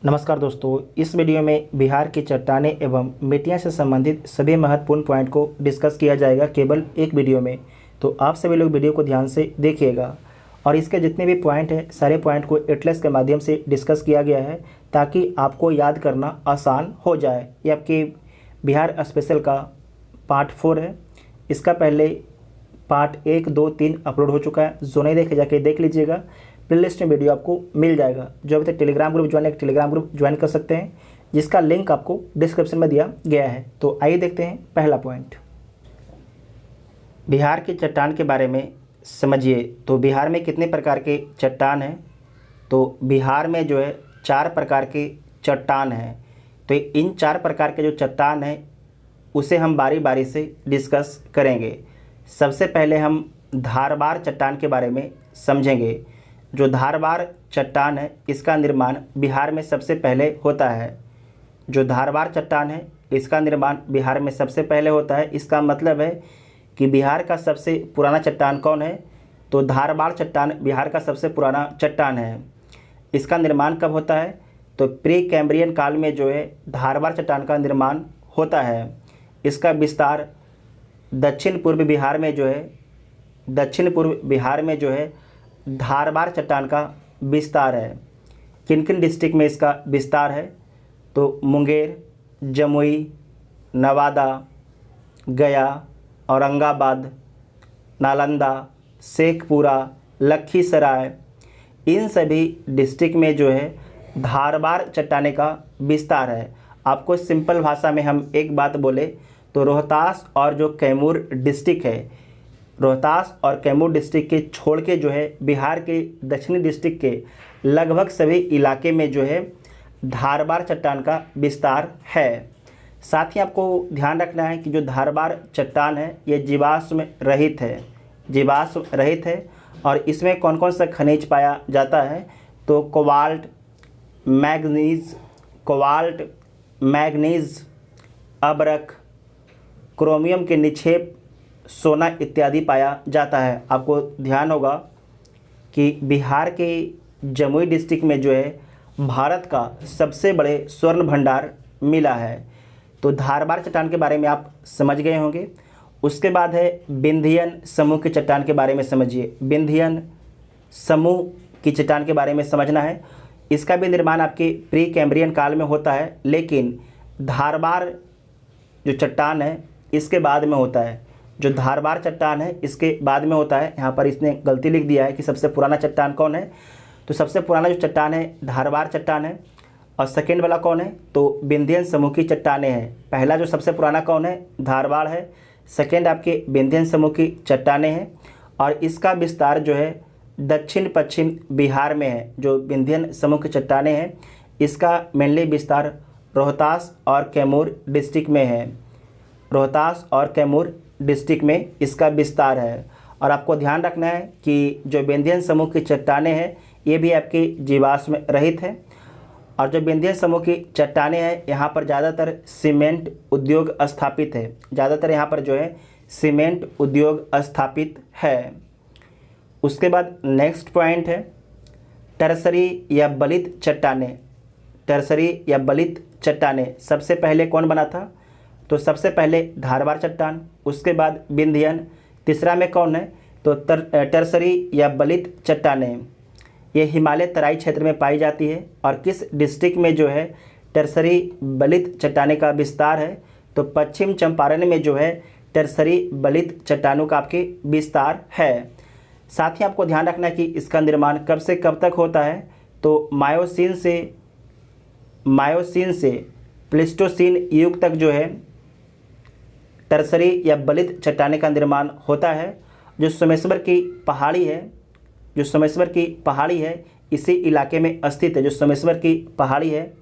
नमस्कार दोस्तों, इस वीडियो में बिहार की चट्टानें एवं मिट्टियाँ से संबंधित सभी महत्वपूर्ण पॉइंट को डिस्कस किया जाएगा केवल एक वीडियो में। तो आप सभी लोग वीडियो को ध्यान से देखिएगा और इसके जितने भी पॉइंट हैं सारे पॉइंट को एटलस के माध्यम से डिस्कस किया गया है ताकि आपको याद करना आसान हो जाए। ये आपके बिहार स्पेशल का पार्ट 4 है। इसका पहले पार्ट 1, 2, 3 अपलोड हो चुका है। जो नहीं देखे जाके देख लीजिएगा, प्लेलिस्ट में वीडियो आपको मिल जाएगा। जो अभी तक टेलीग्राम ग्रुप ज्वाइन है, टेलीग्राम ग्रुप ज्वाइन कर सकते हैं, जिसका लिंक आपको डिस्क्रिप्शन में दिया गया है। तो आइए देखते हैं पहला पॉइंट। बिहार की चट्टान के बारे में समझिए। तो बिहार में कितने प्रकार के चट्टान हैं? तो बिहार में जो है 4 प्रकार के चट्टान हैं। तो इन 4 प्रकार के जो चट्टान हैं उसे हम बारी बारी से डिस्कस करेंगे। सबसे पहले हम धारबार चट्टान के बारे में समझेंगे। जो धारबार चट्टान है इसका निर्माण बिहार में सबसे पहले होता है। जो धारबार चट्टान है इसका निर्माण बिहार में सबसे पहले होता है। इसका मतलब है कि बिहार का सबसे पुराना चट्टान कौन है? तो धारबार चट्टान बिहार का सबसे पुराना चट्टान है। इसका निर्माण कब होता है? तो प्री कैम्ब्रियन काल में जो है धारबार चट्टान का निर्माण होता है। इसका विस्तार दक्षिण पूर्व बिहार में जो है धारबार चट्टान का विस्तार है। किन किन डिस्ट्रिक्ट में इसका विस्तार है? तो मुंगेर, जमुई, नवादा, गया, औरंगाबाद, नालंदा, शेखपुरा, लखीसराय, इन सभी डिस्ट्रिक्ट में जो है धारबार चट्टाने का विस्तार है। आपको सिंपल भाषा में हम एक बात बोले तो रोहतास और जो कैमूर डिस्ट्रिक्ट है, रोहतास और कैमूर डिस्ट्रिक्ट के छोड़ के जो है बिहार के दक्षिणी डिस्ट्रिक्ट के लगभग सभी इलाके में जो है धारबार चट्टान का विस्तार है। साथ ही आपको ध्यान रखना है कि जो धारबार चट्टान है ये जीवाश्म रहित है और इसमें कौन कौन सा खनिज पाया जाता है? तो कोबाल्ट, मैग्नीज, अबरक, क्रोमियम के निक्षेप, सोना इत्यादि पाया जाता है। आपको ध्यान होगा कि बिहार के जमुई डिस्ट्रिक्ट में जो है भारत का सबसे बड़े स्वर्ण भंडार मिला है। तो धारबार चट्टान के बारे में आप समझ गए होंगे। उसके बाद है विंध्यन समूह की चट्टान के बारे में समझिए। विंध्यन समूह की चट्टान के बारे में समझना है। इसका भी निर्माण आपके प्री कैम्ब्रियन काल में होता है, लेकिन धारबार जो चट्टान है इसके बाद में होता है। जो धारबार चट्टान है इसके बाद में होता है। यहाँ पर इसने गलती लिख दिया है कि सबसे पुराना चट्टान कौन है। तो सबसे पुराना जो चट्टान है धारबार चट्टान है और सेकेंड वाला कौन है? तो विंध्यन समूह की चट्टानें हैं। पहला जो सबसे पुराना कौन है? धारबार है। सेकेंड आपके विंध्यन समूह की चट्टानें हैं और इसका विस्तार जो है दक्षिण पश्चिम बिहार में है। जो विंध्यन समूह की चट्टानें हैं इसका मेनली विस्तार रोहतास और कैमूर डिस्ट्रिक्ट में है। रोहतास और कैमूर डिस्ट्रिक्ट में इसका विस्तार है। और आपको ध्यान रखना है कि जो विंध्यन समूह की चट्टानें हैं ये भी आपके जीवाश्म रहित है। और जो विंध्यन समूह की चट्टानें हैं यहाँ पर ज़्यादातर सीमेंट उद्योग स्थापित है। ज़्यादातर यहाँ पर जो है सीमेंट उद्योग स्थापित है। उसके बाद नेक्स्ट पॉइंट है टर्सरी या बलित चट्टानें। सबसे पहले कौन बना था? तो सबसे पहले धारबार चट्टान, उसके बाद विंध्यन, तीसरा में कौन है? तो टर्सरी या बलित चट्टानें। ये हिमालय तराई क्षेत्र में पाई जाती है। और किस डिस्ट्रिक्ट में जो है टर्सरी बलित चट्टाने का विस्तार है? तो पश्चिम चंपारण में जो है टर्सरी बलित चट्टानों का आपके विस्तार है। साथ ही आपको ध्यान रखना है कि इसका निर्माण कब से कब तक होता है? तो मायोसीन से प्लेस्टोसीन युग तक जो है टर्सरी या बलित चट्टाने का निर्माण होता है। जो सोमेश्वर की पहाड़ी है इसी इलाके में स्थित है। जो सोमेश्वर की पहाड़ी है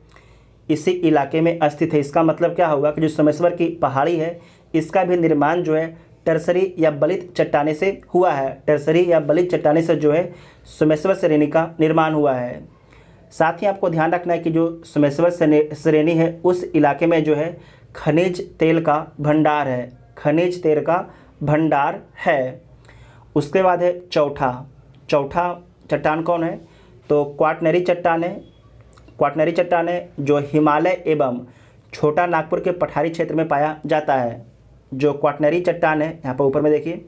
इसी इलाके में स्थित है। इसका मतलब क्या होगा कि जो सोमेश्वर की पहाड़ी है इसका भी निर्माण जो है टर्सरी या बलित चट्टाने से हुआ है। टर्सरी या बलित चट्टाने से जो है सोमेश्वर श्रेणी का निर्माण हुआ है। साथ ही आपको ध्यान रखना है कि जो सोमेश्वर श्रेणी है उस इलाके में जो है खनिज तेल का भंडार है। उसके बाद है चौथा चट्टान कौन है? तो क्वाटनरी चट्टान है। क्वाटरनरी चट्टान है जो हिमालय एवं छोटा नागपुर के पठारी क्षेत्र में पाया जाता है। जो क्वाटरनरी चट्टान है, यहाँ पर ऊपर में देखिए,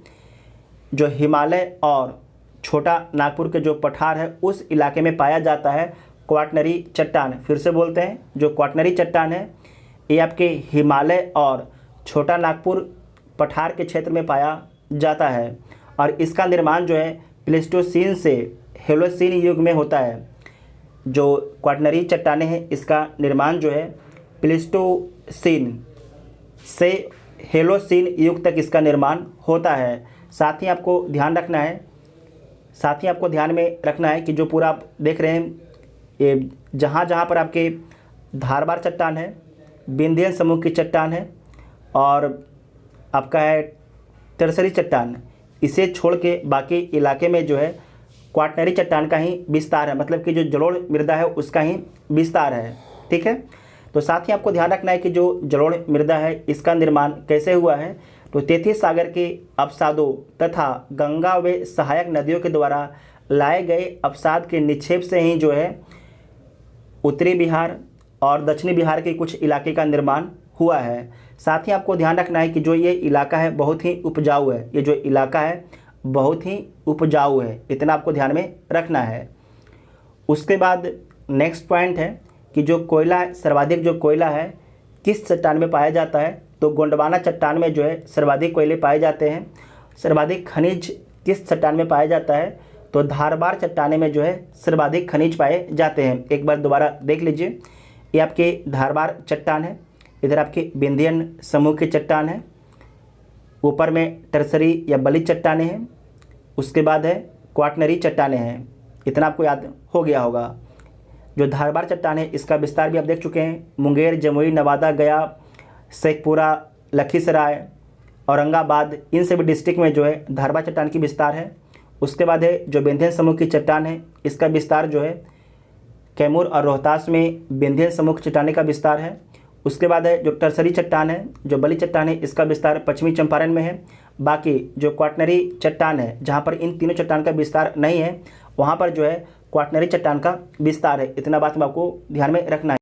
जो हिमालय और छोटा नागपुर के जो पठार है उस इलाके में पाया जाता है क्वाटरनरी चट्टान। फिर से बोलते हैं, जो क्वाटरनरी चट्टान है ये आपके हिमालय और छोटा नागपुर पठार के क्षेत्र में पाया जाता है और इसका निर्माण जो है प्लेस्टोसीन से होलोसीन युग में होता है। जो क्वाटरनरी चट्टानें हैं इसका निर्माण जो है प्लेस्टोसीन से होलोसीन युग तक इसका निर्माण होता है। साथ ही आपको ध्यान में रखना है कि जो पूरा आप देख रहे हैं ये जहाँ जहाँ पर आपके धारबार चट्टान है, विंध्यन समूह की चट्टान है और आपका है तरसरी चट्टान, इसे छोड़ के बाकी इलाके में जो है क्वाटरनरी चट्टान का ही विस्तार है, मतलब कि जो जलोढ़ मृदा है उसका ही विस्तार है। ठीक है, तो साथ ही आपको ध्यान रखना है कि जो जलोढ़ मृदा है इसका निर्माण कैसे हुआ है, तो तेथिस सागर के अवसादों तथा गंगा व सहायक नदियों के द्वारा लाए गए अवसाद के निक्षेप से ही जो है उत्तरी बिहार और दक्षिणी बिहार के कुछ इलाके का निर्माण हुआ है। साथ ही आपको ध्यान रखना है कि जो ये इलाका है बहुत ही उपजाऊ है, ये जो इलाका है बहुत ही उपजाऊ है, इतना आपको ध्यान में रखना है। उसके बाद नेक्स्ट पॉइंट है कि जो कोयला, सर्वाधिक जो कोयला है किस चट्टान में पाया जाता है, तो गोंडवाना चट्टान में जो है सर्वाधिक कोयले पाए जाते हैं। सर्वाधिक खनिज किस चट्टान में पाया जाता है, तो धारबार चट्टाने में जो है सर्वाधिक खनिज पाए जाते हैं। एक बार दोबारा देख लीजिए, ये आपके धारबार चट्टान है, इधर आपके विंध्यन समूह की चट्टान है, ऊपर में टर्सरी या बलित चट्टाने हैं, उसके बाद है क्वाटरनरी चट्टाने हैं। इतना आपको याद हो गया होगा। जो धारबार चट्टान है इसका विस्तार भी आप देख चुके हैं, मुंगेर, जमुई, नवादा, गया, शेखपुरा, लखीसराय, औरंगाबाद, इन सभी डिस्ट्रिक्ट में जो है धारबार चट्टान की विस्तार है। उसके बाद है जो विंध्यन समूह की चट्टान है, इसका विस्तार जो है कैमूर और रोहतास में विंध्यन समूह की चट्टाने का विस्तार है। उसके बाद है जो टर्सरी चट्टान है, जो बलि चट्टान है, इसका विस्तार पश्चिमी चंपारण में है। बाकी जो क्वाटरनरी चट्टान है, जहाँ पर इन तीनों चट्टान का विस्तार नहीं है, वहाँ पर जो है क्वाटरनरी चट्टान का विस्तार है। इतना बात में आपको ध्यान में रखना है।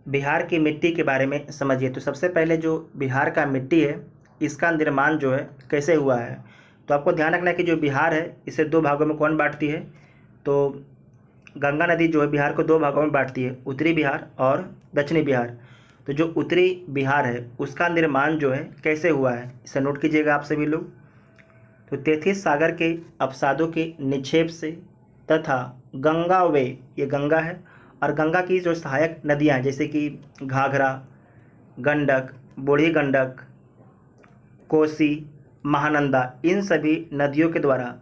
बिहार की मिट्टी के बारे में समझिए। तो सबसे पहले जो बिहार का मिट्टी है इसका निर्माण जो है कैसे हुआ है, तो आपको ध्यान रखना है कि जो बिहार है इसे दो भागों में कौन बांटती है, तो गंगा नदी जो है बिहार को दो भागों में बांटती है, उत्तरी बिहार और दक्षिणी बिहार। तो जो उत्तरी बिहार है उसका निर्माण जो है कैसे हुआ है, इसे नोट कीजिएगा आप सभी लोग। तो तेथिस सागर के अवसादों के निक्षेप से तथा गंगा वे, ये गंगा है, और गंगा की जो सहायक नदियाँ जैसे कि घाघरा, गंडक, बूढ़ी गंडक, कोसी, महानंदा, इन सभी नदियों के द्वारा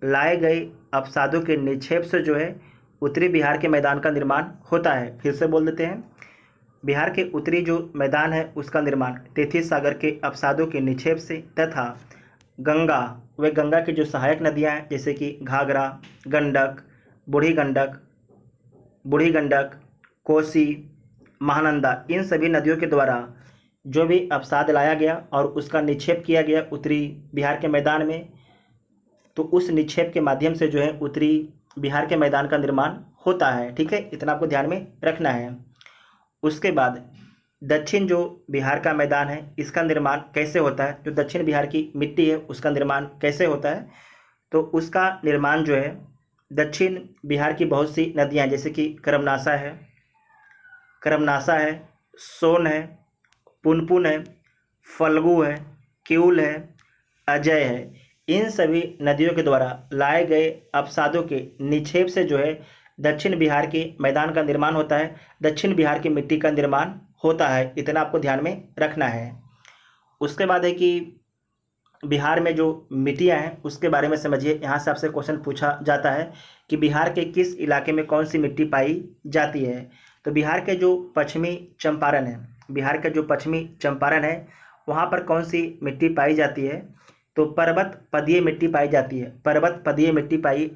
लाए गए अवसादों के निक्षेप से जो है उत्तरी बिहार के मैदान का निर्माण होता है। फिर से बोल देते हैं, बिहार के उत्तरी जो मैदान है उसका निर्माण तेथिस सागर के अवसादों के निक्षेप से तथा गंगा व गंगा की जो सहायक नदियाँ हैं जैसे कि घाघरा, गंडक, बूढ़ी गंडक, कोसी, महानंदा, इन सभी नदियों के द्वारा जो भी अवसाद लाया गया और उसका निक्षेप किया गया उत्तरी बिहार के मैदान में, तो उस निक्षेप के माध्यम से जो है उत्तरी बिहार के मैदान का निर्माण होता है। ठीक है, इतना आपको ध्यान में रखना है। उसके बाद दक्षिण जो बिहार का मैदान है इसका निर्माण कैसे होता है, जो दक्षिण बिहार की मिट्टी है उसका निर्माण कैसे होता है, तो उसका निर्माण जो है दक्षिण बिहार की बहुत सी नदियाँ जैसे कि करमनासा है, सोन है, पुनपुन है, फल्गु है, किऊल है, अजय है, इन सभी नदियों के द्वारा लाए गए अवसादों के निक्षेप से जो है दक्षिण बिहार के मैदान का निर्माण होता है, दक्षिण बिहार की मिट्टी का निर्माण होता है। इतना आपको ध्यान में रखना है। उसके बाद है कि बिहार में जो मिट्टियाँ हैं उसके बारे में समझिए। यहाँ से आपसे क्वेश्चन पूछा जाता है कि बिहार के किस इलाके में कौन सी मिट्टी पाई जाती है, तो बिहार के जो पश्चिमी चंपारण है, वहाँ पर कौन सी मिट्टी पाई जाती है, तो पर्वत पदीय मिट्टी पाई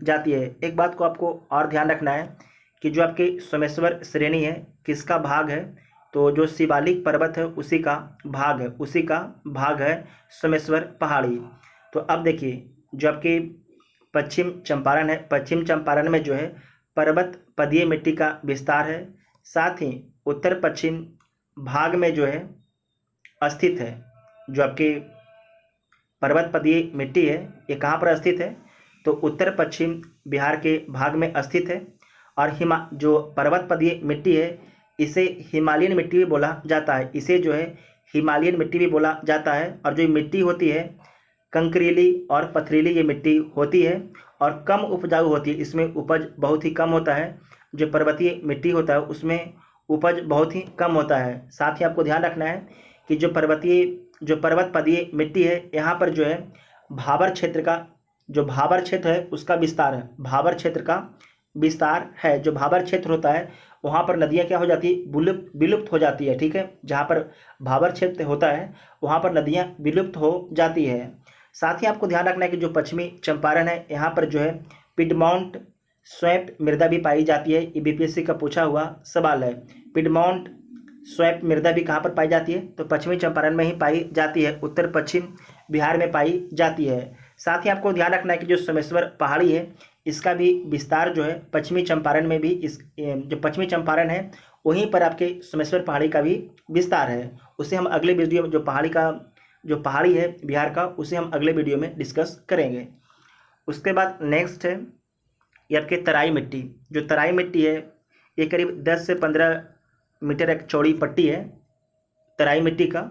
जाती है। एक बात को आपको और ध्यान रखना है कि जो आपकी सोमेश्वर श्रेणी है किसका भाग है, तो जो शिवालिक पर्वत है उसी का भाग है सोमेश्वर पहाड़ी। तो अब देखिए जो आपकी पश्चिम चंपारण है, पश्चिम चंपारण में जो है पर्वत पदीय मिट्टी का विस्तार है, साथ ही उत्तर पश्चिम भाग में जो है स्थित है। जो आपकी पर्वतपदीय मिट्टी है ये कहाँ पर स्थित है, तो उत्तर पश्चिम बिहार के भाग में स्थित है। और जो पर्वतपदीय मिट्टी है इसे हिमालयन मिट्टी भी बोला जाता है, इसे जो है हिमालयन मिट्टी भी बोला जाता है। और जो मिट्टी होती है कंकरीली और पथरीली ये मिट्टी होती है और कम उपजाऊ होती है, इसमें उपज बहुत ही कम होता है। जो पर्वतीय मिट्टी होता है उसमें उपज बहुत ही कम होता है। साथ ही आपको ध्यान रखना है कि जो पर्वतपदीय मिट्टी है यहाँ पर जो है भाबर क्षेत्र का जो भाबर क्षेत्र है उसका विस्तार है, भाबर क्षेत्र का विस्तार है। जो भाबर क्षेत्र होता है वहाँ पर नदियाँ क्या हो जाती है, विलुप्त हो जाती है। ठीक है, जहाँ पर भाबर क्षेत्र होता है वहाँ पर नदियाँ विलुप्त हो जाती है। साथ ही आपको ध्यान रखना है कि जो पश्चिमी चंपारण है यहाँ पर जो है पिडमॉन्ट स्वैप मृदा भी पाई जाती है। ये बीपीएससी का पूछा हुआ सवाल है। पिडमॉन्ट स्वैप मृदा भी कहाँ पर पाई जाती है, तो पश्चिमी चंपारण में ही पाई जाती है, उत्तर पश्चिम बिहार में पाई जाती है। साथ ही आपको ध्यान रखना है कि जो सोमेश्वर पहाड़ी है इसका भी विस्तार जो है पश्चिमी चंपारण में भी जो पश्चिमी चंपारण है वहीं पर आपके सोमेश्वर पहाड़ी का भी विस्तार है। उसे हम अगले वीडियो में जो पहाड़ी है बिहार का उसे हम अगले वीडियो में डिस्कस करेंगे। उसके बाद नेक्स्ट है ये आपके तराई मिट्टी। जो तराई मिट्टी है ये करीब 10 से 15 मीटर एक चौड़ी पट्टी है तराई मिट्टी का।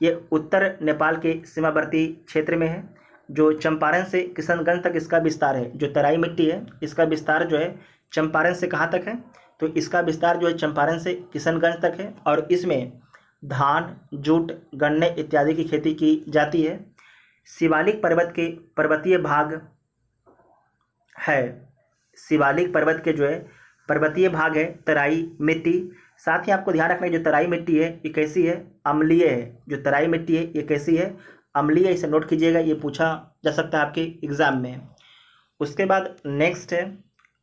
ये उत्तर नेपाल के सीमावर्ती क्षेत्र में है। जो चंपारण से किशनगंज तक इसका विस्तार है। जो तराई मिट्टी है इसका विस्तार जो है चंपारण से कहाँ तक है, तो इसका विस्तार जो है चंपारण से किशनगंज तक है। और इसमें धान, जूट, गन्ने इत्यादि की खेती की जाती है। शिवालिक पर्वत के पर्वतीय भाग है, शिवालिक पर्वत के जो है पर्वतीय भाग है तराई मिट्टी। साथ ही आपको ध्यान रखना है जो तराई मिट्टी है ये कैसी है, अम्लीय है। जो तराई मिट्टी है ये कैसी है, अम्लीय। इसे नोट कीजिएगा, ये पूछा जा सकता है आपके एग्जाम में। उसके बाद नेक्स्ट है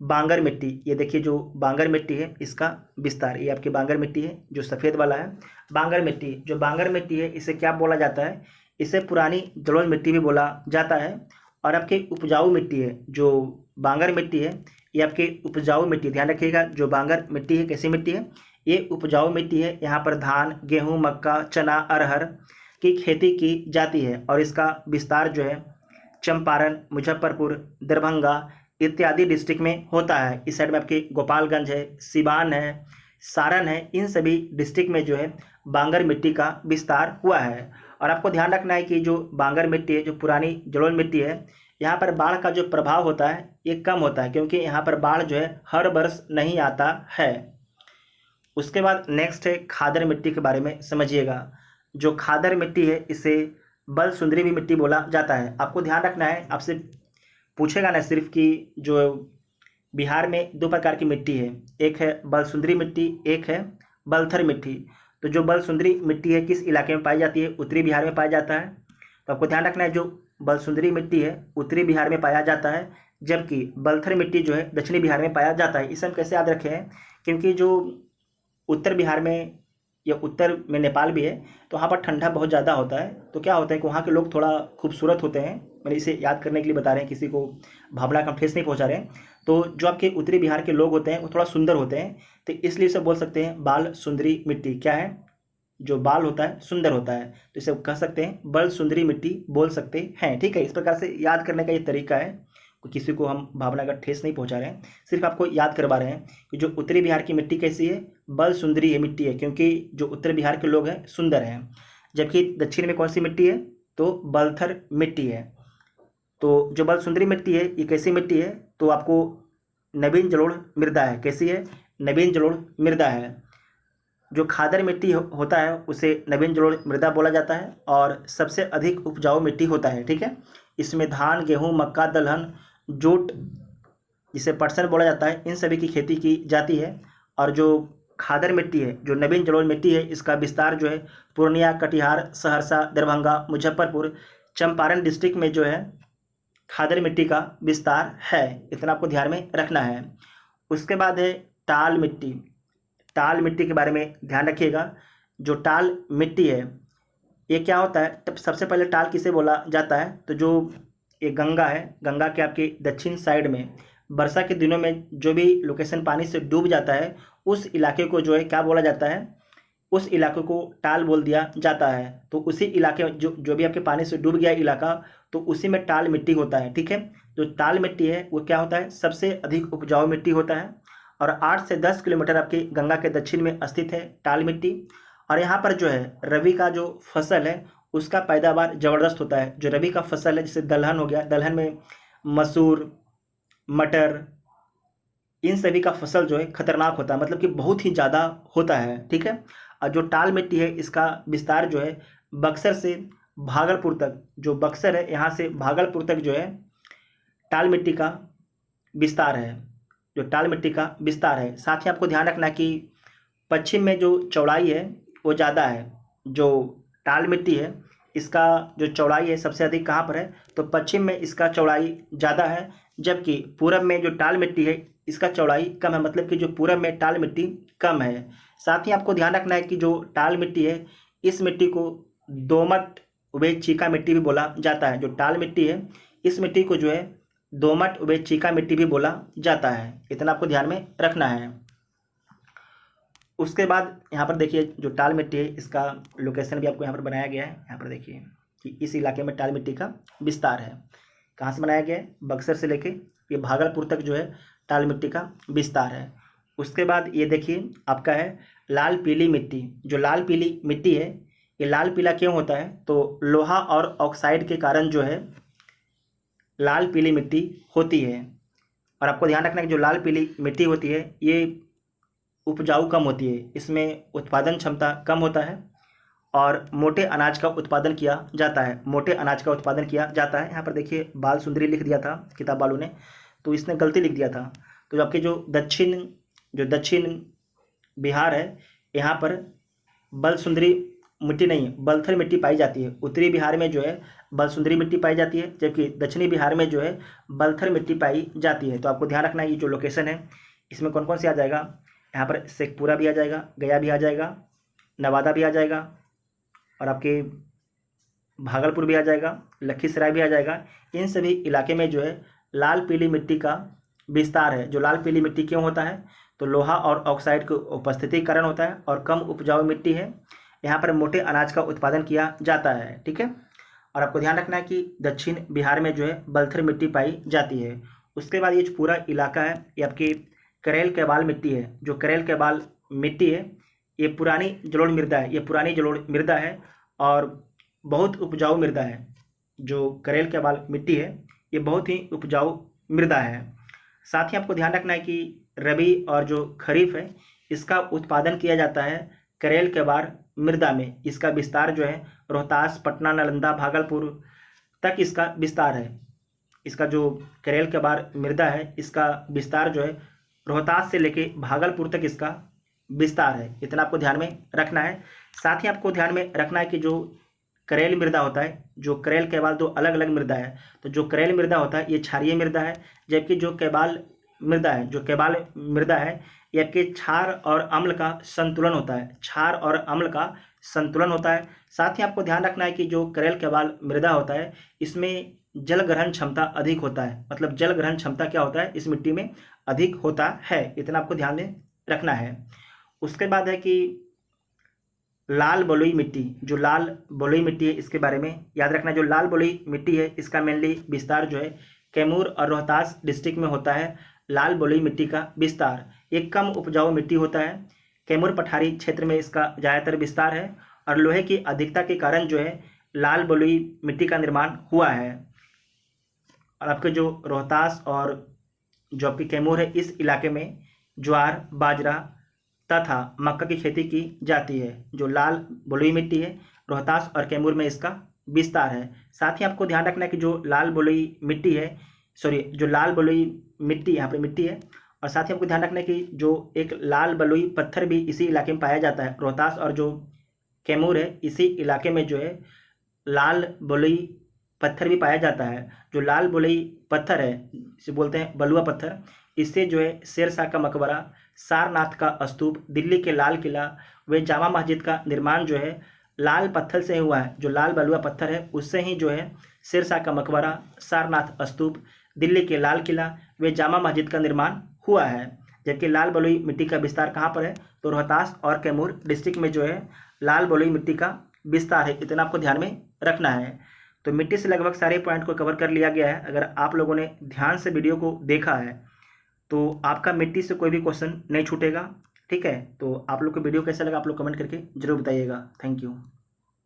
बांगर मिट्टी। ये देखिए जो बांगर मिट्टी है इसका विस्तार, ये आपकी बांगर मिट्टी है जो सफ़ेद वाला है। बांगर मिट्टी, जो बांगर मिट्टी है इसे क्या बोला जाता है, इसे पुरानी जलोढ़ मिट्टी भी बोला जाता है। और आपकी उपजाऊ मिट्टी है, जो बांगर मिट्टी है ये आपकी उपजाऊ मिट्टी, ध्यान रखिएगा। जो बांगर मिट्टी है कैसी मिट्टी है, ये उपजाऊ मिट्टी है। यहाँ पर धान, गेहूँ, मक्का, चना, अरहर की खेती की जाती है। और इसका विस्तार जो है चंपारण, मुजफ्फरपुर, दरभंगा इत्यादि डिस्ट्रिक्ट में होता है। इस साइड में आपके गोपालगंज है, सिवान है, सारण है, इन सभी डिस्ट्रिक्ट में जो है बांगर मिट्टी का विस्तार हुआ है। और आपको ध्यान रखना है कि जो बांगर मिट्टी है, जो पुरानी जलोढ़ मिट्टी है, यहाँ पर बाढ़ का जो प्रभाव होता है ये कम होता है, क्योंकि यहाँ पर बाढ़ जो है हर वर्ष नहीं आता है। उसके बाद नेक्स्ट है खादर मिट्टी के बारे में समझिएगा। जो खादर मिट्टी है इसे बलसुंदरी भी मिट्टी बोला जाता है। आपको ध्यान रखना है, आपसे पूछेगा ना सिर्फ कि जो बिहार में 2 प्रकार की मिट्टी है, एक है बलसुंदरी मिट्टी, एक है बलथर मिट्टी। तो जो बलसुंदरी मिट्टी है किस इलाके में पाई जाती है, उत्तरी बिहार में पाया जाता है। तो आपको ध्यान रखना है जो बलसुंदरी मिट्टी है उत्तरी बिहार में पाया जाता है, जबकि बलथर मिट्टी जो है दक्षिणी बिहार में पाया जाता है। इसे हम कैसे याद रखें हैं, क्योंकि जो उत्तर बिहार में या उत्तर में नेपाल भी है तो वहाँ पर ठंडा बहुत ज़्यादा होता है। तो क्या होता है कि वहाँ के लोग थोड़ा खूबसूरत होते हैं, मैंने इसे याद करने के लिए बता रहे हैं, किसी को भावना का ठेस नहीं पहुँचा रहे हैं। तो जो आपके उत्तरी बिहार के लोग होते हैं वो थोड़ा सुंदर होते हैं, तो इसलिए इसे बोल सकते हैं बाल सुंदरी मिट्टी। क्या है, जो बाल होता है सुंदर होता है, तो इसे कह सकते हैं बल सुंदरी मिट्टी बोल सकते हैं। ठीक है, इस प्रकार से याद करने का ये तरीका है, किसी को हम भावना का ठेस नहीं पहुंचा रहे हैं, सिर्फ आपको याद करवा रहे हैं कि जो उत्तरी बिहार की मिट्टी कैसी है, बल सुंदरी है मिट्टी है, क्योंकि जो उत्तर बिहार के लोग हैं सुंदर हैं। जबकि दक्षिण में कौन सी मिट्टी है, तो बलथर मिट्टी है। तो जो बल सुंदरी मिट्टी है ये कैसी मिट्टी है, तो आपको नवीन जलोढ़ मृदा है। कैसी है, नवीन जलोढ़ मृदा है। जो खादर मिट्टी होता है उसे नवीन जलोढ़ मृदा बोला जाता है और सबसे अधिक उपजाऊ मिट्टी होता है। ठीक है, इसमें धान, गेहूँ, मक्का, दलहन, जूट जिसे पटसन बोला जाता है, इन सभी की खेती की जाती है। और जो खादर मिट्टी है, जो नवीन जलोढ़ मिट्टी है, इसका विस्तार जो है पूर्णिया, कटिहार, सहरसा, दरभंगा, मुजफ्फरपुर, चंपारण डिस्ट्रिक्ट में जो है खादर मिट्टी का विस्तार है। इतना आपको ध्यान में रखना है। उसके बाद है टाल मिट्टी। टाल मिट्टी के बारे में ध्यान रखिएगा। जो टाल मिट्टी है ये क्या होता है, तब सबसे पहले टाल किसे बोला जाता है, तो जो ये गंगा है, गंगा के आपके दक्षिण साइड में वर्षा के दिनों में जो भी लोकेशन पानी से डूब जाता है उस इलाके को जो है क्या बोला जाता है, उस इलाके को टाल बोल दिया जाता है। तो उसी इलाके जो जो भी आपके पानी से डूब गया इलाका, तो उसी में टाल मिट्टी होता है। ठीक है, जो टाल मिट्टी है वो क्या होता है, सबसे अधिक उपजाऊ मिट्टी होता है। और 8 से 10 किलोमीटर आपकी गंगा के दक्षिण में स्थित है टाल मिट्टी। और यहाँ पर जो है रबी का जो फसल है उसका पैदावार ज़बरदस्त होता है। जो रबी का फसल है जैसे दलहन हो गया, दलहन में मसूर, मटर, इन सभी का फसल जो है खतरनाक होता है, मतलब कि बहुत ही ज़्यादा होता है। ठीक है, और जो टाल मिट्टी है इसका विस्तार जो है बक्सर से भागलपुर तक, जो बक्सर है यहाँ से भागलपुर तक जो है टाल मिट्टी का विस्तार है, जो टाल मिट्टी का विस्तार है। साथ ही आपको ध्यान रखना कि पश्चिम में जो चौड़ाई है वो ज़्यादा है। जो टाल मिट्टी है इसका जो चौड़ाई है सबसे अधिक कहाँ पर है, तो पश्चिम में इसका चौड़ाई ज़्यादा है, जबकि पूरब में जो टाल मिट्टी है इसका चौड़ाई कम है, मतलब कि जो पूरब में टाल मिट्टी कम है। साथ ही आपको ध्यान रखना है कि जो टाल मिट्टी है इस मिट्टी को दोमट व चीका मिट्टी भी बोला जाता है। जो टाल मिट्टी है इस मिट्टी को जो है दोमट व चीका मिट्टी भी बोला जाता है, इतना आपको ध्यान में रखना है। उसके बाद यहाँ पर देखिए जो टाल मिट्टी है इसका लोकेशन भी आपको यहाँ पर बनाया गया है। यहाँ पर देखिए कि इस इलाके में टाल मिट्टी का विस्तार है। कहाँ से बनाया गया है, बक्सर से लेके ये भागलपुर तक जो है टाल मिट्टी का विस्तार है। उसके बाद ये देखिए आपका है लाल पीली मिट्टी। जो लाल पीली मिट्टी है ये लाल पीला क्यों होता है, तो लोहा और ऑक्साइड के कारण जो है लाल पीली मिट्टी होती है। और आपको ध्यान रखना है कि जो लाल पीली मिट्टी होती है ये उपजाऊ कम होती है, इसमें उत्पादन क्षमता कम होता है और मोटे अनाज का उत्पादन किया जाता है, मोटे अनाज का उत्पादन किया जाता है। यहाँ पर देखिए बाल सुंदरी लिख दिया था किताब बालू ने, तो इसने गलती लिख दिया था। तो आपके जो दक्षिण बिहार है यहाँ पर बलसुंदरी मिट्टी नहीं बलथल मिट्टी पाई जाती है। उत्तरी बिहार में जो है बलसुंदरी मिट्टी पाई जाती है, जबकि दक्षिणी बिहार में जो है बलथल मिट्टी पाई जाती है। तो आपको ध्यान रखना है ये जो लोकेशन है इसमें कौन कौन से आ जाएगा, यहाँ पर शेखपुरा भी आ जाएगा, गया भी आ जाएगा, नवादा भी आ जाएगा और आपके भागलपुर भी आ जाएगा, लखीसराय भी आ जाएगा। इन सभी इलाके में जो है लाल पीली मिट्टी का विस्तार है। जो लाल पीली मिट्टी क्यों होता है, तो लोहा और ऑक्साइड की उपस्थिति के कारण होता है और कम उपजाऊ मिट्टी है। यहाँ पर मोटे अनाज का उत्पादन किया जाता है। ठीक है, और आपको ध्यान रखना है कि दक्षिण बिहार में जो है बलथर मिट्टी पाई जाती है। उसके बाद ये जो पूरा इलाका है ये आपकी करेल कैबाल मिट्टी है। जो करेल कैबाल मिट्टी है ये पुरानी जलोढ़ मृदा है, ये पुरानी जलोढ़ मृदा है और बहुत उपजाऊ मृदा है। जो करेल कैबाल मिट्टी है ये बहुत ही उपजाऊ मृदा है। साथ ही आपको ध्यान रखना है कि रबी और जो खरीफ है इसका उत्पादन किया जाता है करेल कैबाल मृदा में। इसका विस्तार जो है रोहतास, पटना, नालंदा, भागलपुर तक इसका विस्तार है। इसका जो करेल कैबाल मृदा है इसका विस्तार जो है रोहतास से लेके भागलपुर तक इसका विस्तार है, इतना आपको ध्यान में रखना है। साथ ही आपको ध्यान में रखना है कि जो करेल मृदा होता है, जो करेल कैबाल दो अलग अलग मृदा है। तो जो करेल मृदा होता है ये क्षारीय मृदा है, जबकि जो कैबाल मृदा है, जो कैबाल मृदा है ये आपके क्षार और अम्ल का संतुलन होता है, क्षार और अम्ल का संतुलन होता है। साथ ही आपको ध्यान रखना है कि जो करेल कैबाल मृदा होता है इसमें जल ग्रहण क्षमता अधिक होता है, मतलब जल ग्रहण क्षमता क्या होता है इस मिट्टी में अधिक होता है, इतना आपको ध्यान में रखना है। उसके बाद है कि लाल बलुई मिट्टी। जो लाल बलुई मिट्टी है इसके बारे में याद रखना। जो लाल बलुई मिट्टी है इसका मेनली विस्तार जो है कैमूर और रोहतास डिस्ट्रिक्ट में होता है। लाल बलुई मिट्टी का विस्तार एक कम उपजाऊ मिट्टी होता है, कैमूर पठारी क्षेत्र में इसका ज़्यादातर विस्तार है और लोहे की अधिकता के कारण जो है लाल बलुई मिट्टी का निर्माण हुआ है। और आपके जो रोहतास और जो आपकी कैमूर है इस इलाके में ज्वार, बाजरा तथा मक्का की खेती की जाती है। जो लाल बलुई मिट्टी है रोहतास और कैमूर में इसका विस्तार है। साथ ही आपको ध्यान रखना है कि जो लाल बलुई मिट्टी है, जो लाल बलुई मिट्टी यहाँ पर मिट्टी है, और साथ ही आपको ध्यान रखना है कि जो एक लाल बलुई पत्थर भी इसी इलाके में पाया जाता है। रोहतास और जो कैमूर है इसी इलाके में जो है लाल बलुई पत्थर भी पाया जाता है। जो लाल बलुई पत्थर है इसे बोलते हैं बलुआ पत्थर, इससे जो है शेरशाह का मकबरा, सारनाथ का स्तूप, दिल्ली के लाल किला व जामा मस्जिद का निर्माण जो है लाल पत्थर से हुआ है। जो लाल बलुआ पत्थर है उससे ही जो है शेरशाह का मकबरा, सारनाथ स्तूप, दिल्ली के लाल किला व जामा मस्जिद का निर्माण हुआ है। जबकि लाल बलुई मिट्टी का विस्तार कहाँ पर है, तो रोहतास और कैमूर डिस्ट्रिक्ट में जो है लाल बलुई मिट्टी का विस्तार है। इतना आपको ध्यान में रखना है। तो मिट्टी से लगभग सारे पॉइंट को कवर कर लिया गया है। अगर आप लोगों ने ध्यान से वीडियो को देखा है तो आपका मिट्टी से कोई भी क्वेश्चन नहीं छूटेगा। ठीक है, तो आप लोग को वीडियो कैसा लगा आप लोग कमेंट करके जरूर बताइएगा। Thank you.